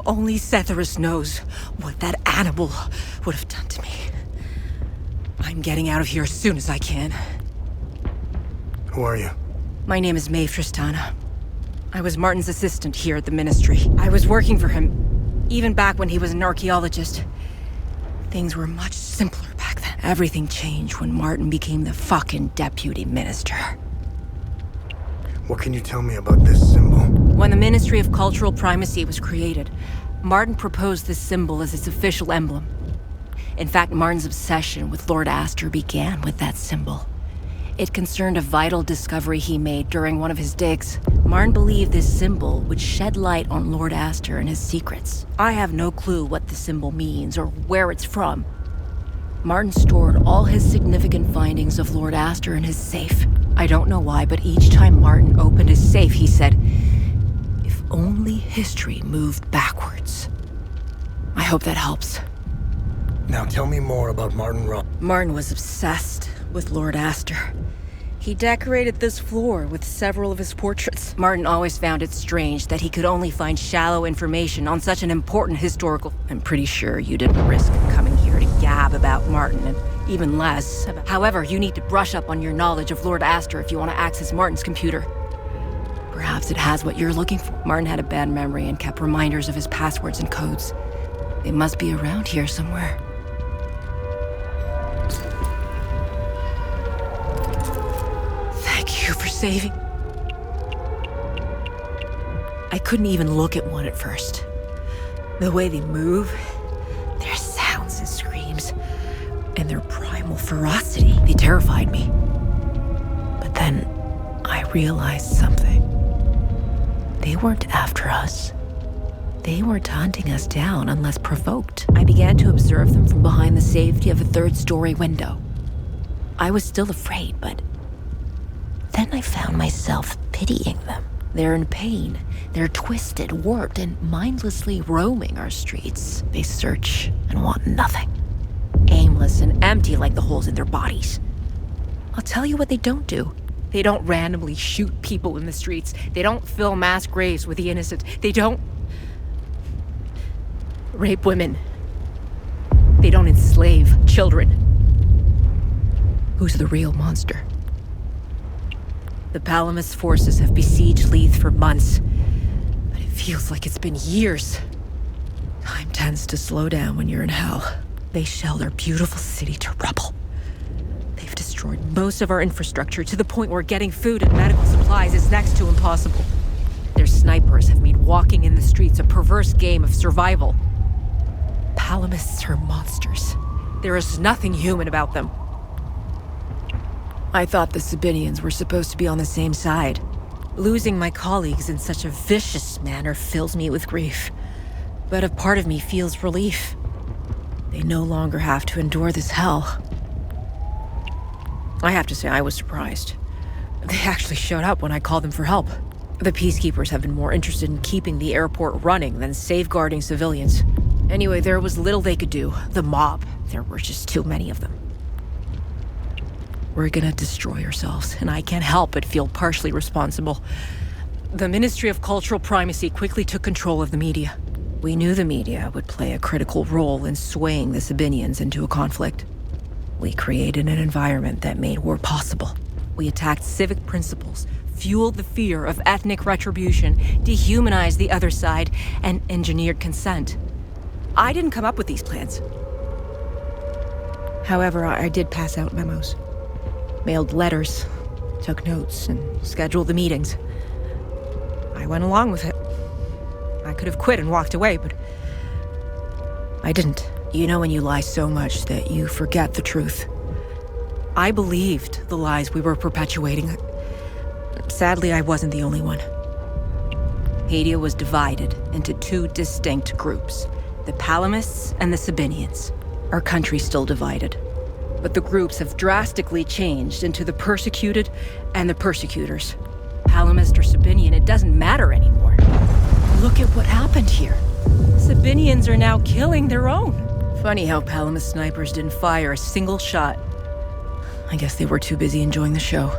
Only Setharus knows what that animal would have done to me. I'm getting out of here as soon as I can. Who are you? My name is Maeve Tristana. I was Martin's assistant here at the Ministry. I was working for him, even back when he was an archaeologist. Things were much simpler back then. Everything changed when Martin became the fucking deputy minister. What can you tell me about this symbol? When the Ministry of Cultural Primacy was created, Martin proposed this symbol as its official emblem. In fact, Martin's obsession with Lord Astor began with that symbol. It concerned a vital discovery he made during one of his digs. Martin believed this symbol would shed light on Lord Astor and his secrets. I have no clue what the symbol means or where it's from. Martin stored all his significant findings of Lord Astor in his safe. I don't know why, but each time Martin opened his safe, he said, "If only history moved backwards." I hope that helps. Now tell me more about Martin Robb. Martin was obsessed with Lord Astor. He decorated this floor with several of his portraits. Martin always found it strange that he could only find shallow information on such an important historical... I'm pretty sure you didn't risk coming here to gab about Martin, and even less about... However, you need to brush up on your knowledge of Lord Astor if you want to access Martin's computer. Perhaps it has what you're looking for. Martin had a bad memory and kept reminders of his passwords and codes. They must be around here somewhere. Thank you for saving. I couldn't even look at one at first. The way they move, their sounds and screams, and their primal ferocity, they terrified me. But then I realized something. They weren't after us. They weren't hunting us down unless provoked. I began to observe them from behind the safety of a third-story window. I was still afraid, but then I found myself pitying them. They're in pain. They're twisted, warped, and mindlessly roaming our streets. They search and want nothing. Aimless and empty like the holes in their bodies. I'll tell you what they don't do. They don't randomly shoot people in the streets. They don't fill mass graves with the innocent. They don't rape women. They don't enslave children. Who's the real monster? The Palamas forces have besieged Leith for months, but it feels like it's been years. Time tends to slow down when you're in hell. They shell their beautiful city to rubble. They've destroyed most of our infrastructure to the point where getting food and medical supplies is next to impossible. Their snipers have made walking in the streets a perverse game of survival. Palamists are monsters. There is nothing human about them. I thought the Sabinians were supposed to be on the same side. Losing my colleagues in such a vicious manner fills me with grief. But a part of me feels relief. They no longer have to endure this hell. I have to say, I was surprised. They actually showed up when I called them for help. The peacekeepers have been more interested in keeping the airport running than safeguarding civilians. Anyway, there was little they could do. The mob, there were just too many of them. We're gonna destroy ourselves, and I can't help but feel partially responsible. The Ministry of Cultural Primacy quickly took control of the media. We knew the media would play a critical role in swaying the Sabinians into a conflict. We created an environment that made war possible. We attacked civic principles, fueled the fear of ethnic retribution, dehumanized the other side, and engineered consent. I didn't come up with these plans. However, I did pass out memos. Mailed letters, took notes, and scheduled the meetings. I went along with it. I could have quit and walked away, but I didn't. You know when you lie so much that you forget the truth. I believed the lies we were perpetuating. Sadly, I wasn't the only one. Hadia was divided into two distinct groups, the Palamists and the Sabinians. Our country's still divided. But the groups have drastically changed into the persecuted and the persecutors. Palamist or Sabinian, it doesn't matter anymore. Look at what happened here. Sabinians are now killing their own. Funny how Palamist snipers didn't fire a single shot. I guess they were too busy enjoying the show.